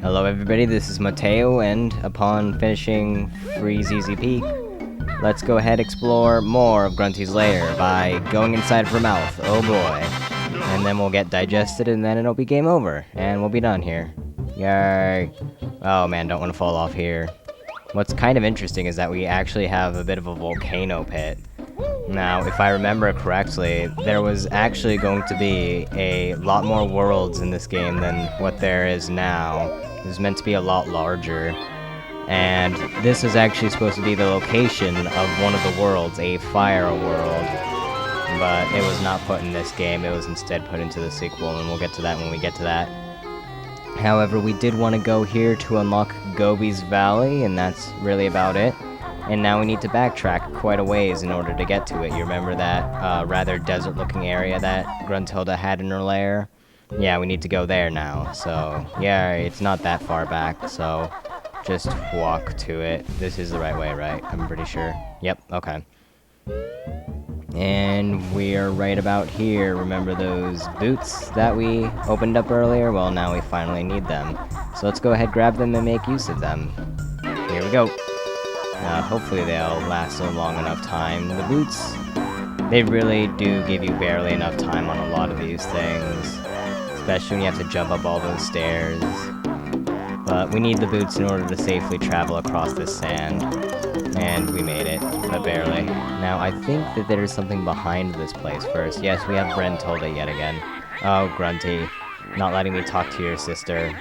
Hello everybody, this is Mateo, and upon finishing Freeze's Peak, let's go ahead explore more of Grunty's lair by going inside of her mouth. Oh boy. And then we'll get digested and then it'll be game over, and we'll be done here. Yay. Oh man, don't want to fall off here. What's kind of interesting is that we actually have a bit of a volcano pit. Now, if I remember correctly, there was actually going to be a lot more worlds in this game than what there is now. It was meant to be a lot larger. And this is actually supposed to be the location of one of the worlds, a fire world. But it was not put in this game, it was instead put into the sequel, and we'll get to that when we get to that. However, we did want to go here to unlock Gobi's Valley, and that's really about it. And now we need to backtrack quite a ways in order to get to it. You remember that rather desert-looking area that Gruntilda had in her lair? Yeah, we need to go there now. So, yeah, it's not that far back, so just walk to it. This is the right way, right? I'm pretty sure. Yep, okay. And we are right about here. Remember those boots that we opened up earlier? Well, now we finally need them. So let's go ahead, grab them, and make use of them. Here we go. Hopefully they'll last a long enough time. The boots, they really do give you barely enough time on a lot of these things. Especially when you have to jump up all those stairs. But we need the boots in order to safely travel across this sand. And we made it, but barely. Now, I think that there's something behind this place first. Yes, we have Gruntilda yet again. Oh, Grunty. Not letting me talk to your sister.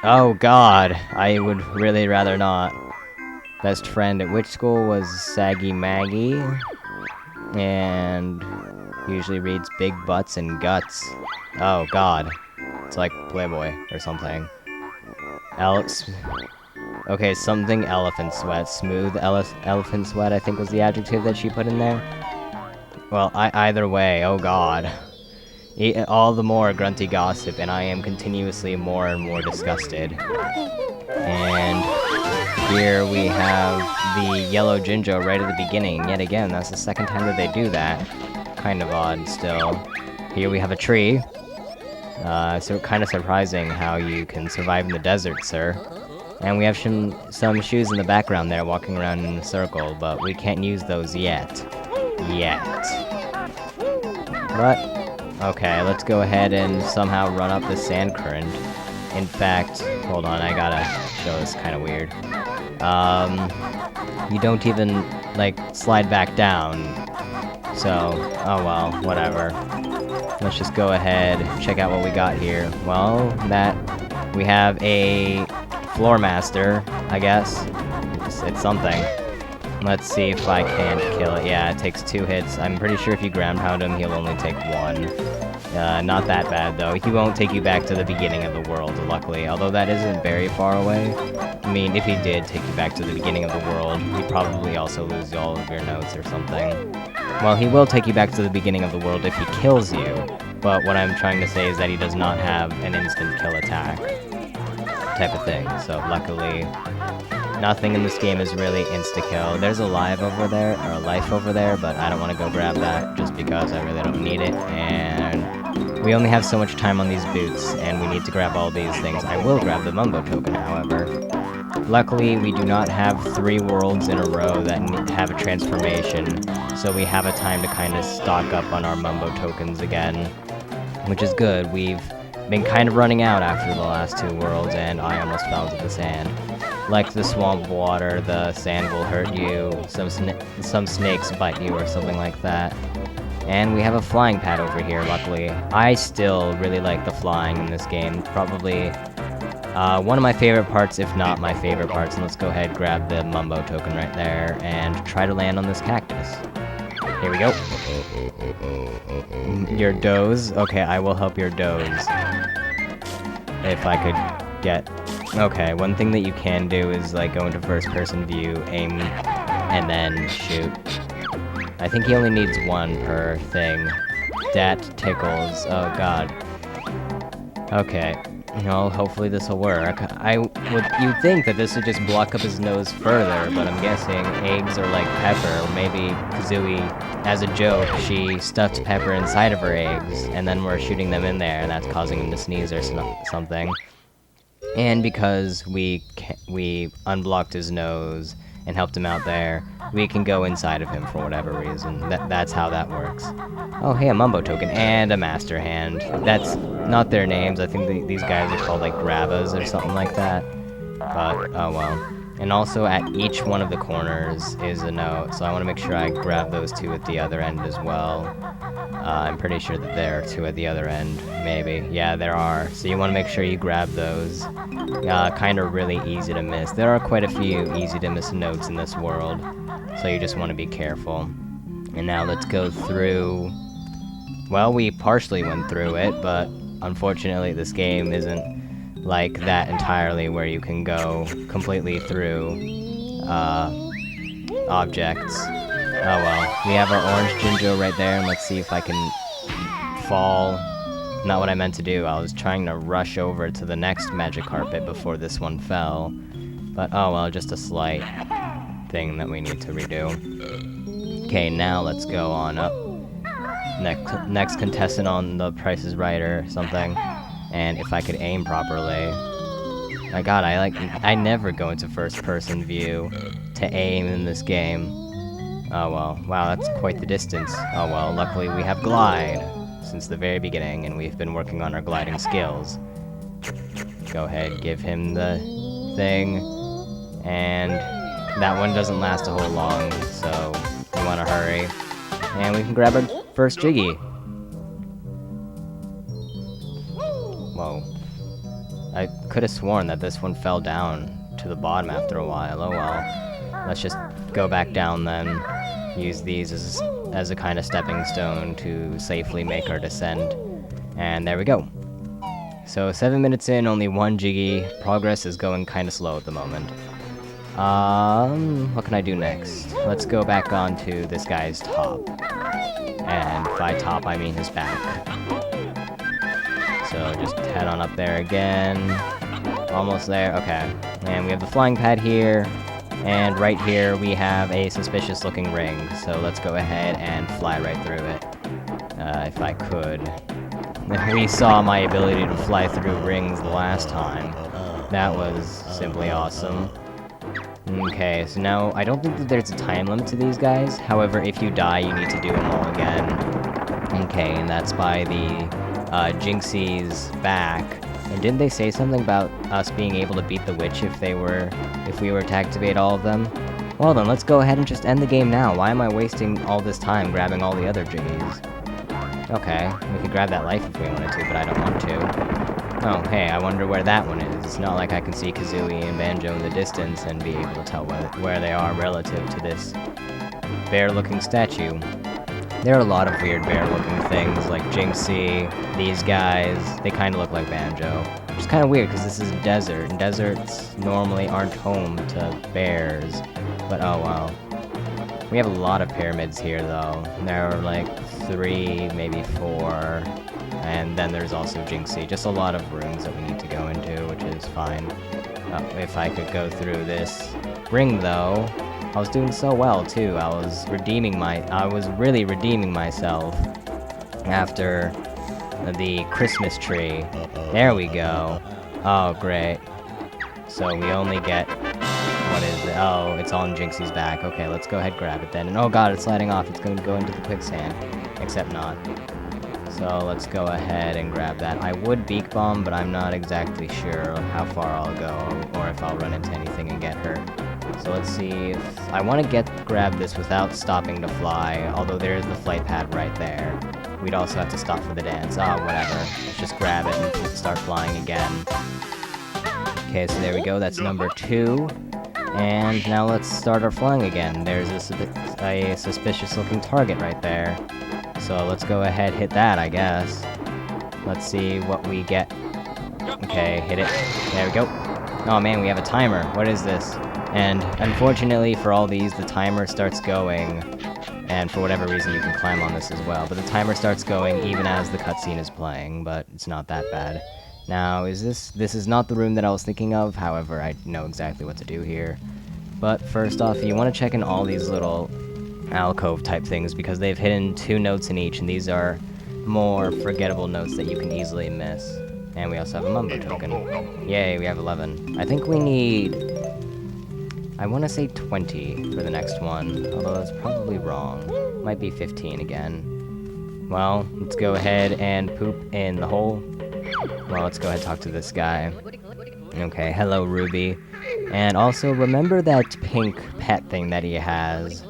Oh god, I would really rather not. Best friend at which school was Saggy Maggie? And usually reads Big Butts and Guts. Oh god. It's like Playboy or something. Okay, something elephant sweat. Smooth elephant sweat, I think was the adjective that she put in there. Well, either way, oh god. All the more Grunty gossip, and I am continuously more and more disgusted. And here we have the yellow Jinjo right at the beginning. Yet again, that's the second time that they do that. Kind of odd still. Here we have a tree. So kind of surprising how you can survive in the desert, sir. And we have some shoes in the background there walking around in a circle, but we can't use those yet. But okay, let's go ahead and somehow run up the sand current. In fact, hold on, I gotta show this kind of weird. You don't even, like, slide back down. So, oh well, whatever. Let's just go ahead, check out what we got here. Well, we have a floor master, I guess. It's something. Let's see if I can kill it. Yeah, it takes 2 hits. I'm pretty sure if you ground pound him, he'll only take 1. Not that bad, though. He won't take you back to the beginning of the world, luckily. Although that isn't very far away. I mean, if he did take you back to the beginning of the world, he'd probably also lose all of your notes or something. Well, he will take you back to the beginning of the world if he kills you. But what I'm trying to say is that he does not have an instant kill attack type of thing. So, luckily, nothing in this game is really insta-kill. There's a life over there, but I don't want to go grab that just because I really don't need it, and we only have so much time on these boots, and we need to grab all these things. I will grab the Mumbo token, however. Luckily, we do not have 3 worlds in a row that have a transformation, so we have a time to kind of stock up on our Mumbo tokens again, which is good. We've been kind of running out after the last 2 worlds, and I almost fell into the sand. Like the swamp water, the sand will hurt you, some snakes bite you or something like that. And we have a flying pad over here, luckily. I still really like the flying in this game. Probably one of my favorite parts, if not my favorite parts. And let's go ahead, grab the Mumbo token right there, and try to land on this cactus. Here we go. Your doze? Okay, I will help your doze. If I could get... Okay, one thing that you can do is, like, go into first-person view, aim, and then shoot. I think he only needs 1 per thing. Dat tickles. Oh, god. Okay. Well, hopefully this will work. You'd think that this would just block up his nose further, but I'm guessing eggs are like pepper, or maybe Kazooie as a joke, she stuffed Pepper inside of her eggs, and then we're shooting them in there, and that's causing him to sneeze or something. And because we unblocked his nose and helped him out there, we can go inside of him for whatever reason. That's how that works. Oh, hey, a Mumbo token and a Master Hand. That's not their names. I think these guys are called like Gravas or something like that. But, oh well. And also at each one of the corners is a note, so I want to make sure I grab those two at the other end as well. I'm pretty sure that there are two at the other end, maybe. Yeah, there are. So you want to make sure you grab those. Kind of really easy to miss. There are quite a few easy to miss notes in this world, so you just want to be careful. And now let's go through... Well, we partially went through it, but unfortunately this game isn't like that entirely, where you can go completely through objects. Oh well. We have our orange Jinjo right there, and let's see if I can fall. Not what I meant to do. I was trying to rush over to the next magic carpet before this one fell. But oh well, just a slight thing that we need to redo. Okay, now let's go on up. Next contestant on The Price is Right or something. And if I could aim properly... My god, I never go into first-person view to aim in this game. Oh well, wow, that's quite the distance. Oh well, luckily we have Glide since the very beginning, and we've been working on our gliding skills. Go ahead, give him the thing. And that one doesn't last a whole long, so we want to hurry. And we can grab our first Jiggy. Whoa. I could have sworn that this one fell down to the bottom after a while. Oh well. Let's just go back down then. Use these as a kind of stepping stone to safely make our descent. And there we go. So 7 minutes in, only one Jiggy. Progress is going kind of slow at the moment. What can I do next? Let's go back onto this guy's top. And by top, I mean his back. So just head on up there again. Almost there. Okay. And we have the flying pad here. And right here we have a suspicious looking ring. So let's go ahead and fly right through it. If I could. We saw my ability to fly through rings the last time. That was simply awesome. Okay, so now I don't think that there's a time limit to these guys. However, if you die, you need to do them all again. Okay, and that's by the Jinxie's back. And didn't they say something about us being able to beat the witch if we were to activate all of them? Well then, let's go ahead and just end the game now. Why am I wasting all this time grabbing all the other Jiggies? Okay, we could grab that life if we wanted to, but I don't want to. Oh, hey, I wonder where that one is. It's not like I can see Kazooie and Banjo in the distance and be able to tell where they are relative to this bear-looking statue. There are a lot of weird bear-looking things, like Jinxie, these guys. They kind of look like Banjo. Which is kind of weird, because this is a desert, and deserts normally aren't home to bears. But oh well. We have a lot of pyramids here, though. There are like 3, maybe 4. And then there's also Jinxie. Just a lot of rooms that we need to go into, which is fine. If I could go through this ring, though, I was doing so well, too. I was really redeeming myself after the Christmas tree. There we go. Oh, great. So we only get... What is it? Oh, it's on Jinxie's back. Okay, let's go ahead and grab it then. And oh god, it's sliding off. It's going to go into the quicksand. Except not. So let's go ahead and grab that. I would Beak Bomb, but I'm not exactly sure how far I'll go, or if I'll run into anything and get hurt. So let's see if... I want to grab this without stopping to fly, although there is the flight pad right there. We'd also have to stop for the dance. Ah, whatever. Let's just grab it and start flying again. Okay, so there we go. That's number 2. And now let's start our flying again. There's a suspicious-looking target right there. So let's go ahead, hit that, I guess. Let's see what we get. Okay, hit it. There we go. Oh man, we have a timer. What is this? And unfortunately for all these, the timer starts going. And for whatever reason, you can climb on this as well. But the timer starts going even as the cutscene is playing, but it's not that bad. Now, this is not the room that I was thinking of. However, I know exactly what to do here. But first off, you want to check in all these little alcove type things because they've hidden 2 notes in each, and these are more forgettable notes that you can easily miss. And we also have a Mumbo token. Yay, we have 11. I think we need... I want to say 20 for the next one, although that's probably wrong. Might be 15 again. Well, let's go ahead and poop in the hole. Well, let's go ahead and talk to this guy. Okay, hello, Ruby. And also, remember that pink pet thing that he has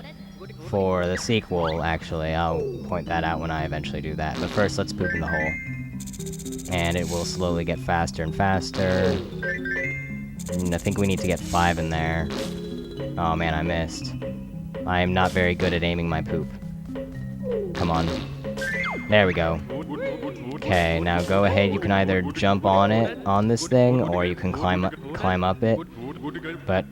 for the sequel, actually. I'll point that out when I eventually do that. But first, let's poop in the hole. And it will slowly get faster and faster. And I think we need to get 5 in there. Oh man, I missed. I am not very good at aiming my poop. Come on. There we go. Okay, now go ahead. You can either jump on it, on this thing, or you can climb up it. But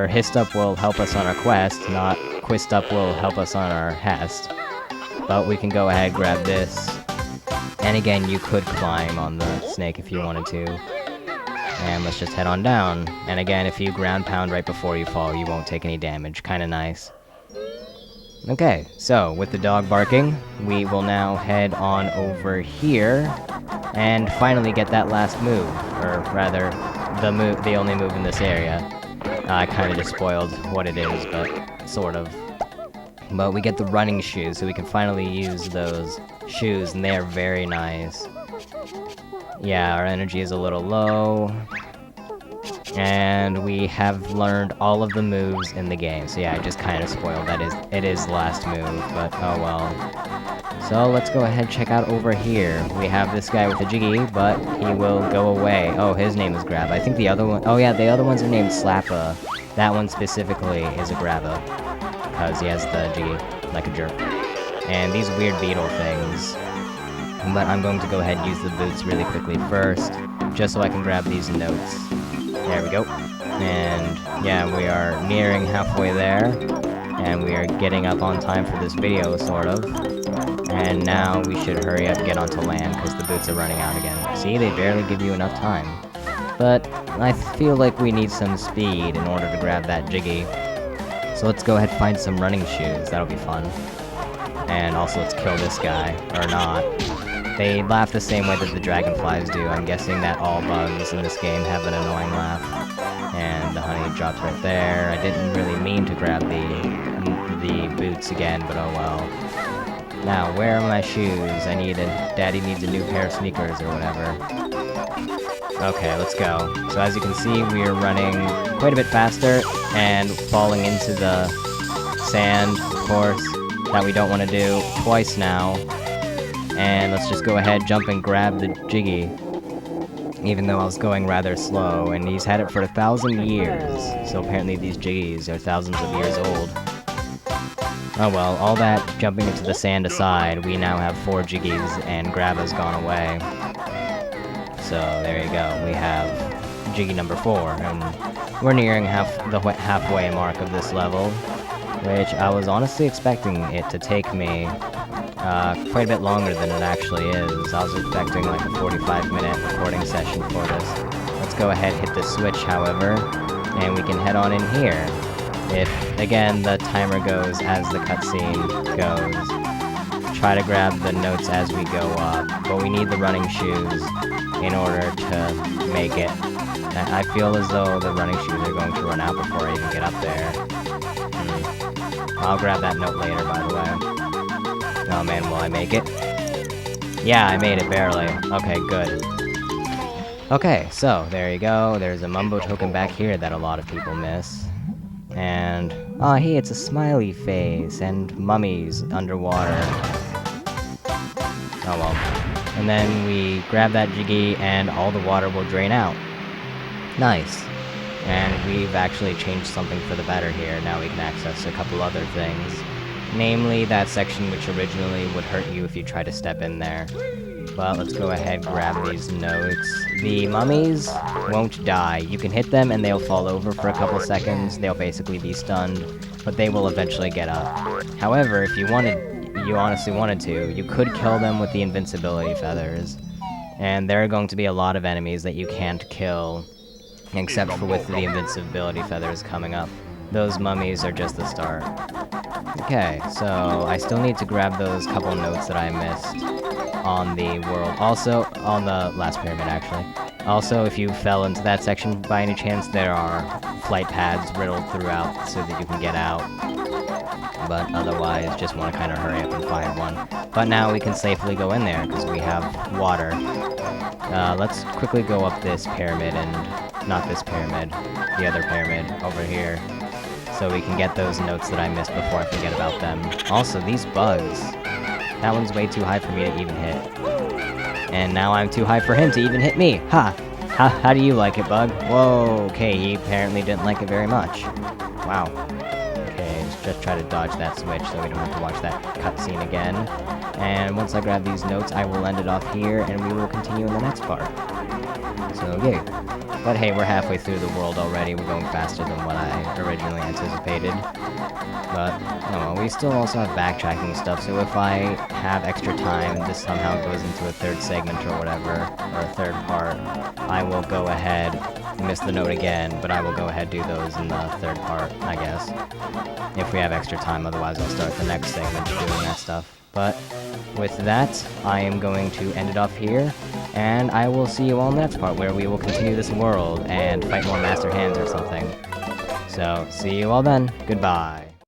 hist up will help us on our quest, not quist up will help us on our hest. But we can go ahead, grab this. And again, you could climb on the snake if you wanted to. And let's just head on down. And again, if you ground pound right before you fall, you won't take any damage. Kinda nice. Okay, so with the dog barking, we will now head on over here and finally get that last move, or rather, the only move in this area. I kind of just spoiled what it is, but sort of. But we get the running shoes, so we can finally use those shoes, and they are very nice. Yeah, our energy is a little low. And we have learned all of the moves in the game. So yeah, I just kind of spoiled that. It is the last move, but oh well. So let's go ahead and check out over here. We have this guy with a Jiggy, but he will go away. Oh, his name is Grab. I think the other one... Oh yeah, the other ones are named Slappa. That one specifically is a Grabba, because he has the Jiggy, like a jerk. And these weird beetle things. But I'm going to go ahead and use the boots really quickly first, just so I can grab these notes. There we go. And yeah, we are nearing halfway there. And we are getting up on time for this video, sort of. And now we should hurry up and get onto land, because the boots are running out again. See, they barely give you enough time. But I feel like we need some speed in order to grab that Jiggy. So let's go ahead and find some running shoes. That'll be fun. And also let's kill this guy. Or not. They laugh the same way that the dragonflies do. I'm guessing that all bugs in this game have an annoying laugh. And the honey drops right there. I didn't really mean to grab the boots again, but oh well. Now, where are my shoes? Daddy needs a new pair of sneakers or whatever. Okay, let's go. So as you can see, we are running quite a bit faster and falling into the sand, of course, that we don't want to do twice now. And let's just go ahead, jump and grab the Jiggy, even though I was going rather slow, and he's had it for 1,000 years, so apparently these Jiggies are thousands of years old. Oh well, all that jumping into the sand aside, we now have 4 Jiggies, and Grabba's gone away. So there you go, we have Jiggy number 4, and we're nearing the halfway mark of this level, which I was honestly expecting it to take me quite a bit longer than it actually is. I was expecting like a 45-minute recording session for this. Let's go ahead, hit the switch, however, and we can head on in here. If, again, the timer goes as the cutscene goes. Try to grab the notes as we go up, but we need the running shoes in order to make it. I feel as though the running shoes are going to run out before I even get up there. I'll grab that note later, by the way. Oh man, will I make it? Yeah, I made it, barely. Okay, good. Okay, so, there you go. There's a Mumbo token back here that a lot of people miss. And, oh hey, it's a smiley face, and mummies underwater. Oh well. And then we grab that Jiggy, and all the water will drain out. Nice. And we've actually changed something for the better here. Now we can access a couple other things. Namely, that section which originally would hurt you if you try to step in there. But let's go ahead and grab these notes. The mummies won't die. You can hit them and they'll fall over for a couple seconds. They'll basically be stunned, but they will eventually get up. However, if you honestly wanted to, you could kill them with the invincibility feathers. And there are going to be a lot of enemies that you can't kill, except for with the invincibility feathers coming up. those mummies are just the start. Okay, so I still need to grab those couple notes that I missed on the world. Also, on the last pyramid, actually. Also, if you fell into that section by any chance, there are flight pads riddled throughout so that you can get out. But otherwise, just want to kind of hurry up and find one. But now we can safely go in there because we have water. Let's quickly go up this pyramid and... not this pyramid, the other pyramid over here. So we can get those notes that I missed before I forget about them. Also, these bugs. That one's way too high for me to even hit. And now I'm too high for him to even hit me. Ha! How do you like it, bug? Whoa, okay, he apparently didn't like it very much. Wow. Okay, let's just try to dodge that switch so we don't have to watch that cutscene again. And once I grab these notes, I will end it off here, and we will continue in the next part. So, yay. But hey, we're halfway through the world already. We're going faster than what I originally anticipated. But, oh well, we still also have backtracking stuff, so if I have extra time, this somehow goes into a third segment or whatever, or a third part, I will go ahead, miss the note again, but I will go ahead do those in the third part, I guess. If we have extra time, otherwise I'll start the next segment doing that stuff. But with that, I am going to end it off here, and I will see you all in the next part, where we will continue this world and fight more Master Hands or something. So, see you all then. Goodbye.